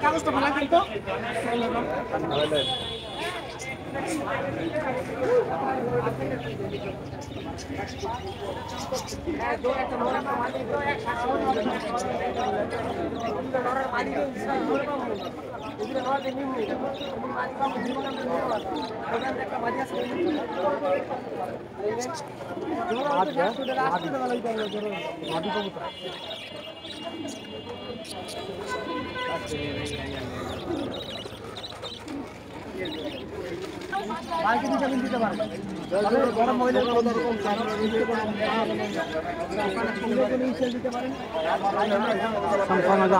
কাগজটা ভালো কিন্তু বাইকে দিতে পারেন গরম মহিলা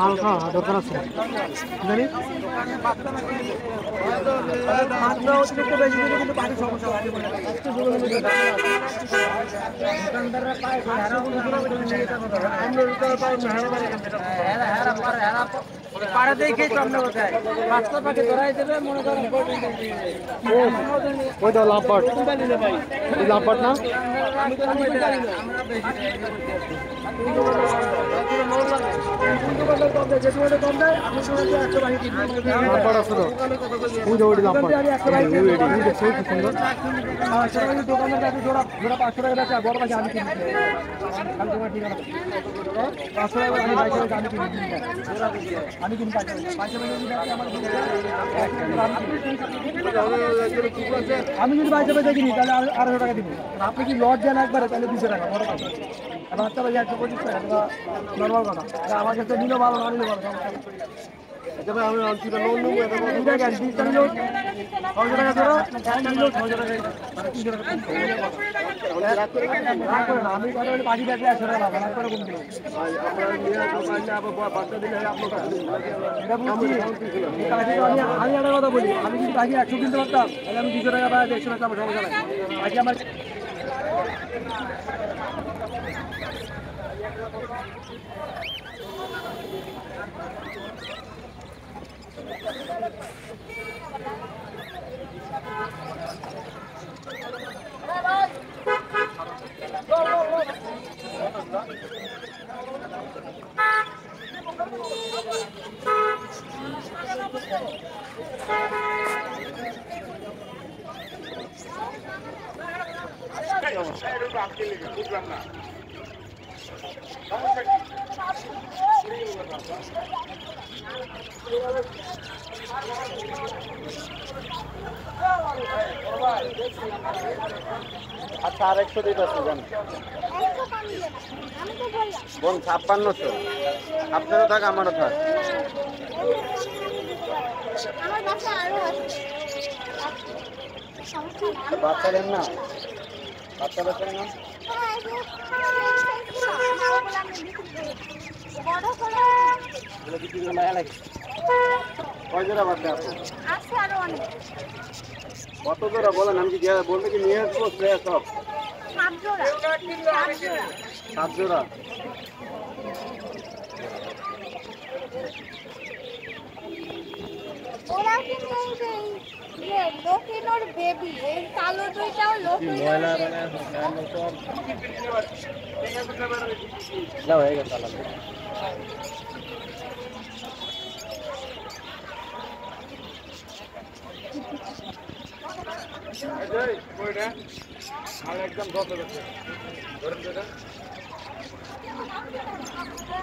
হালকা দরকার আছে জানি অতিরিক্ত বেশি দিলে কিন্তু পানির সমস্যা হয় দোকানদাররা পায় পাড়া দেখে চন্দ্র কোথায় রাস্তা পাখি ধরাই দেবে মনে করেন ওইটা লাম্পাট লাম্পাট না আমি কিন্তু বাইশে দেখিনি তাহলে 800 টাকা দিব আপনি কি লজ দেন একবারে তাহলে 200 টাকা বড় কথা বাচ্চা ভাই 125 টাকা নর্মাল কথা আমার কাছে নিলে ভালো না নিলে ভালো আমি অঞ্চলে লোন নেবো আমি পাখি দেখলে 100 টাকা আমি একটা কথা বলি আমি যদি পাখি 100 কিনতে পারতাম তাহলে আমি 200 টাকা বা 150 টাকা আমার সমস্যা নাই পাখি আমার আচ্ছা আর 100 দিতে আছে জান বোন 5600 আপনারও থাক আমারও থাক বাচ্চা দেন না বাচ্চা বেচেন না কয় জোড়া বাচ্চা আছে কত জোড়া বলেন আমি কি বলতে কি নিয়ে আসবো সব 7 জোড়া ওরা কিন্তু এই লোকিনোর বেবি এই কালো দুইটাও লোকিনোর যাও হয়ে গেল তাহলে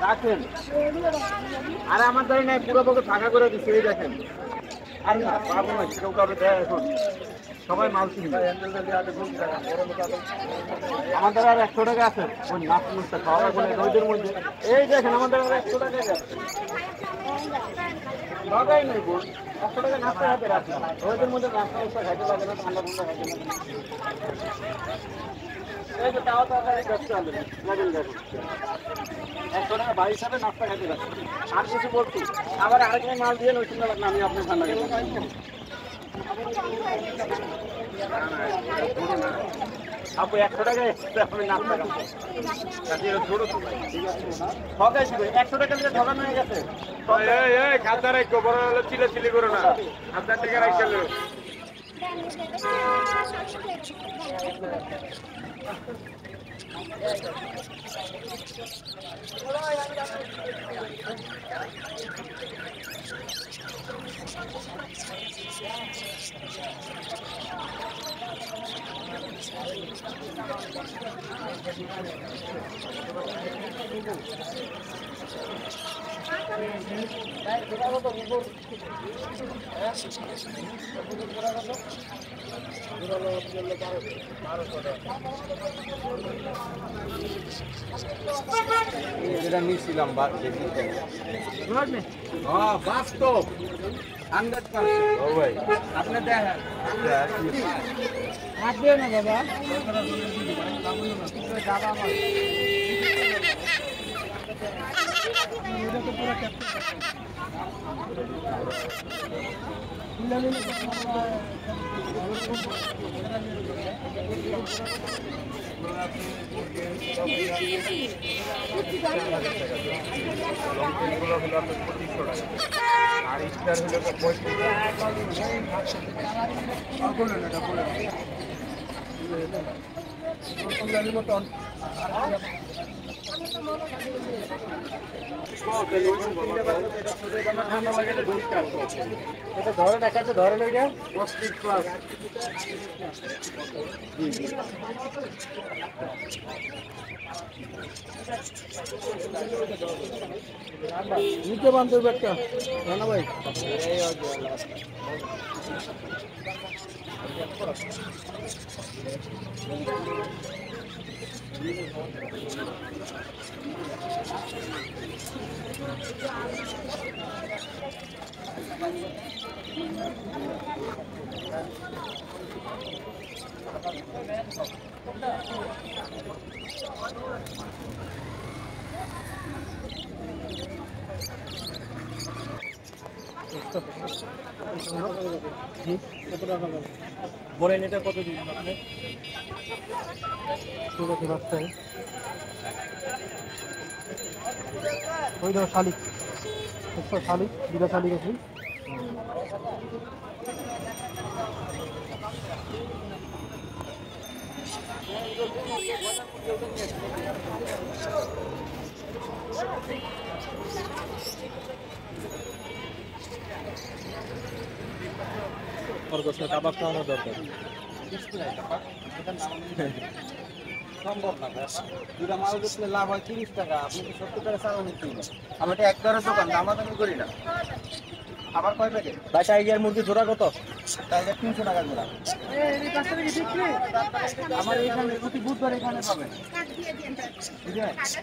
রাখেন আরে আমার দাঁড়িয়ে নাই পুরো পক্ষে ফাঁকা করে দিচ্ছে এই দেখেন আর না পাবো না কেউ কারো দেয় এখন সবাই মাল কিনবে আমাদের আর 100 টাকা আছে ওই নাস্তা খাওয়া বলে রোদের মধ্যে এই দেখেন আমাদের আর 100 টাকা আছে লাগাই নেই বোন 100 টাকা নাস্তা হাতে রাখি রোদের মধ্যে নাস্তা খাইতে লাগে না ঠান্ডা ঠান্ডা খাইতে লাগে এই যে তাও তাড়াতাড়ি করতে হবে লাগেন দেখুন 100 টাকা বাড়ি হিসাবে নাস্তা খাইতে লাগে আর কিছু বলছি আবার আরেকজন মাল দিয়ে নতুন লাগবে আমি আপনার ঠান্ডা আপু 100 টাকা আমি নাস্তা খাবো। ছোট তো ভাই, ঠিক আছে না? ঠকাইছি ভাই, 100 টাকা দিয়ে ঠকানো হয়ে গেছে। এই খাতা রাখো, বড় হলো চিলে করো না। 1000 টাকা রাখো। যেটা নিয়েছিলাম বাস্তব 100%। ও ভাই আপনি দেখেন হাত দিয়ে না বাবা এটা তো পুরো আর স্টার হলো 35 এটা ধরেন একাতে ধরেন ওইটা 35 প্লাস। নিচে বান্ধব একটা রানা ভাই বলেন এটা কত দিন আপনি? ঠিক আছে রাস্তায় ওই ধর শালিক একটা শালিক দুটা শালিক আছে খরগোশের কাবাব খাওয়ানো দরকার। সম্ভব না ভাই, দুটা মাল বেচলে লাভ হয় 30 টাকা, আপনি তো 70 টাকা চালান নিচ্ছেন। আমি তো একবারের দোকান, দামাদামি করি না। আবার কয় প্যাকেট ভাই? টাইগার মুরগি জোড়া কত? টাইগার 300 টাকা জোড়া। আমার এখানে প্রতি বুধবার এখানে পাবেন, ঠিক আছে?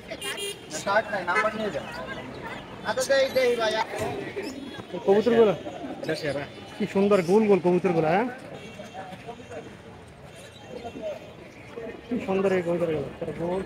কার্ড নাই, নাম্বার নিয়ে যান। আচ্ছা দেই ভাই। কবুতর গুলো এটা সেরা। কি সুন্দর গোল গোল কবুতর গুলো, হ্যাঁ কি সুন্দর এই কবুতর গুলো গোল।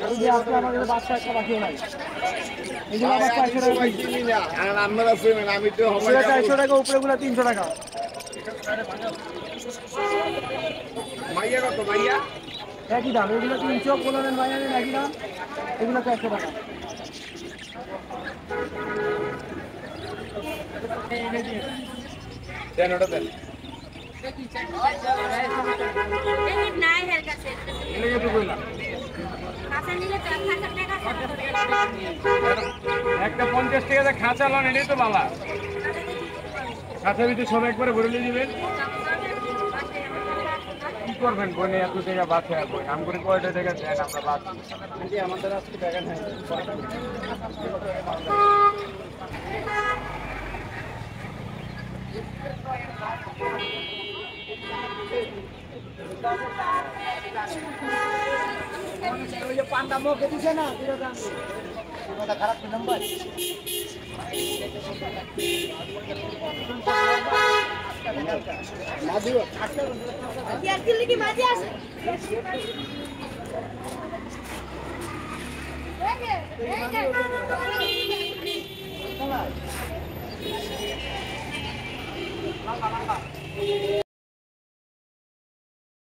এই যে আজকে আমাদের বাচ্চা একটা বাকিও নাই। এগুলো আবার 400 টাকা কেজি। আপনারা শুনেন আমি তো এগুলো 400 টাকা, উপরেগুলো 300 টাকা। মাইয়া কত মাইয়া একই দাম, এগুলো 300, 15 মাইয়া নেন একই দাম, এগুলো 400 টাকা। দেন ওটা দেন নাই হের কাছে এলে কত কইলাম কাছে নিলে 4000 টাকা একটা 50 টাকা দিয়ে খাঁচা লন এটাই তো বালা খাঁচা ভিতরে সব একবারে ভরে নিয়ে দিবেন কি করবেন বনে এত টাকা বাঁচে বই আম করে কয়টা টাকা দেন আমরা বাঁচি আমাদের আজকে টাকা নাই। ওই যে পান্ডা মুখে দিছে না, খারাপ নাম্বার। ইয়ার দিল্লি কি মাঝে আছে এই